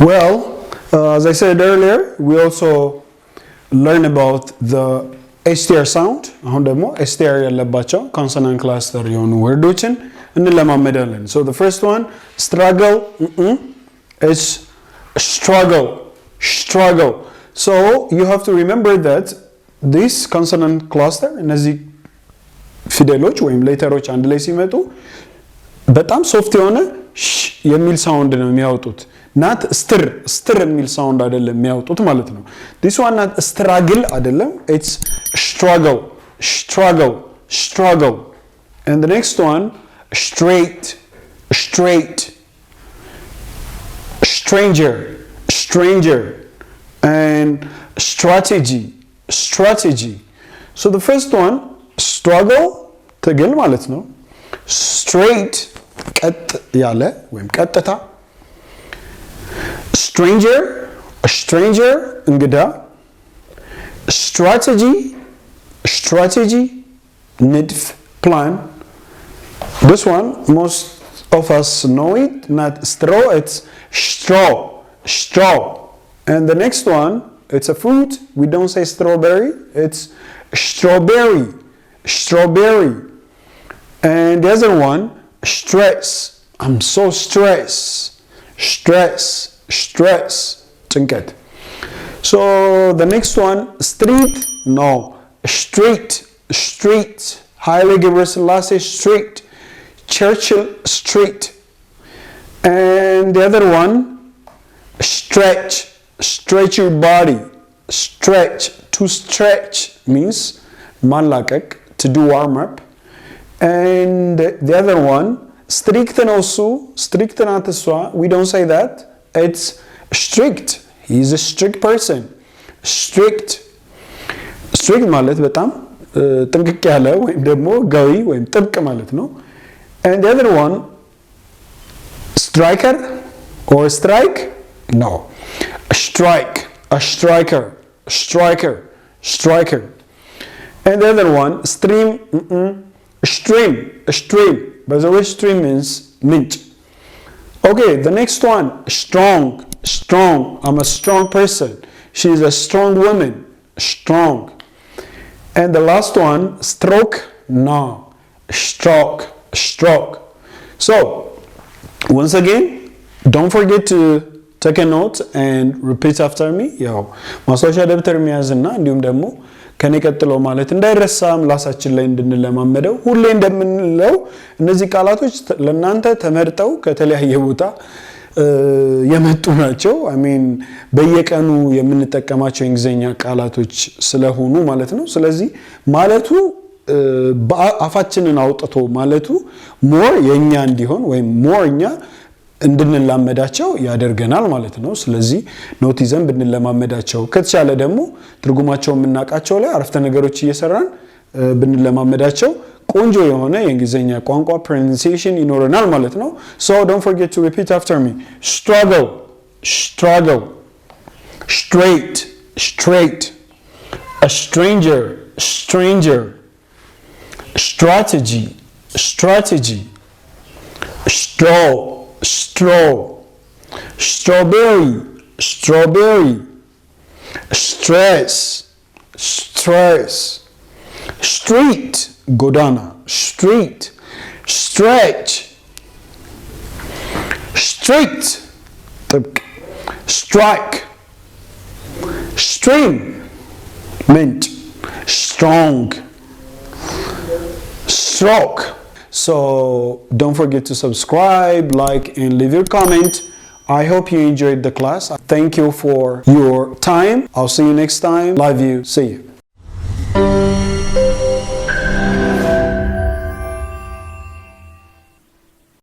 Well, as I said earlier, we also learn about the STR sound. አሁን ደግሞ STR ያለባቸው consonant cluster የሆኑ ወርዶችን እንለማመዳለን። So the first one, struggle, it's struggle, struggle. So you have to remember that this consonant cluster, እነዚህ ፊደሎች ወይም ሌተሮች አንድ ላይ ሲመጡ በጣም ሶፍት የሆነ የሚል ሳውንድ ነው የሚያወጡት። not str የሚል ሳውንድ አይደለም የሚያወጡት ማለት ነው። this one not struggle አይደለም, it's struggle, struggle, struggle. And the next one, straight, straight, stranger, stranger, and strategy, strategy. So the first one, struggle ትግል ማለት ነው። straight ቀጥ ያለ ወይም ቀጥታ። stranger, a stranger እንግዳ። strategy, strategy ንድፍ plan. This one most of us know it, not straw, it's straw, straw. And the next one, it's a fruit. We don't say strawberry, it's strawberry, strawberry. And the other one, stress. I'm so stressed. Stress, stress. ጭንቀት. So the next one, street. No, street, street. Haile Gebrselassie street. Churchill street. And the other one, stretch. Stretch your body. Stretch. To stretch means ማላቀቅ, to do warm up. And the other one, strict also, strict not we don't say that, it's strict. He's a strict person. Strict. strict ማለት በጣም ጥንቅቅ ያለ ወይም ደግሞ ጋዊ ወይም ጥብቅ ማለት ነው። And the other one, striker or strike? No. A strike, a striker, striker, striker. And the other one, stream, stream, stream. By the way, stream means mint. Okay, the next one, strong, strong. I'm a strong person. She's a strong woman, strong. And the last one, stroke, no, stroke, stroke. So, once again, don't forget to take a note and repeat after me. ያው ማስታወሻ ደብተር መያዝና እንዲሁም ደግሞ ከኔ ቀጥሎ ማለት እንዳይረሳም ላሳችን ላይ እንድንለማመደው ሁሌ እንደምንለው እነዚህ ቃላቶች ለእናንተ ተመርጠው ከተለያየ ቦታ የመጡ ናቸው። I mean በየቀኑ የምንጠቀማቸው የእንግሊዘኛ ቃላቶች ስለሆኑ ማለት ነው። ስለዚህ ማለቱ በአፋችንን አውጥቶ ማለቱ more የኛ እንዲሆን ወይም more እኛ እንድንላመዳቸው ያደርገናል ማለት ነው። ስለዚህ ኖት ይዘን ብንለማመዳቸው ከተቻለ ደግሞ ትርጉማቸው የምናውቃቸው ላይ አረፍተ ነገሮች እየሰራን ብንለማመዳቸው ቆንጆ የሆነ የእንግሊዘኛ ቋንቋ pronunciation ይኖረናል ማለት ነው። So don't forget to repeat after me. Struggle, struggle. Straight, straight. A stranger, stranger. Strategy, strategy. Straw, straw. Strawberry, strawberry. Stress, stress. Street, godana, street. Stretch, strict. Strike, stream, mint. Strong, stroke. So don't forget to subscribe, like, and leave your comment. I hope you enjoyed the class. Thank you for your time. I'll see you next time. Love you. See you.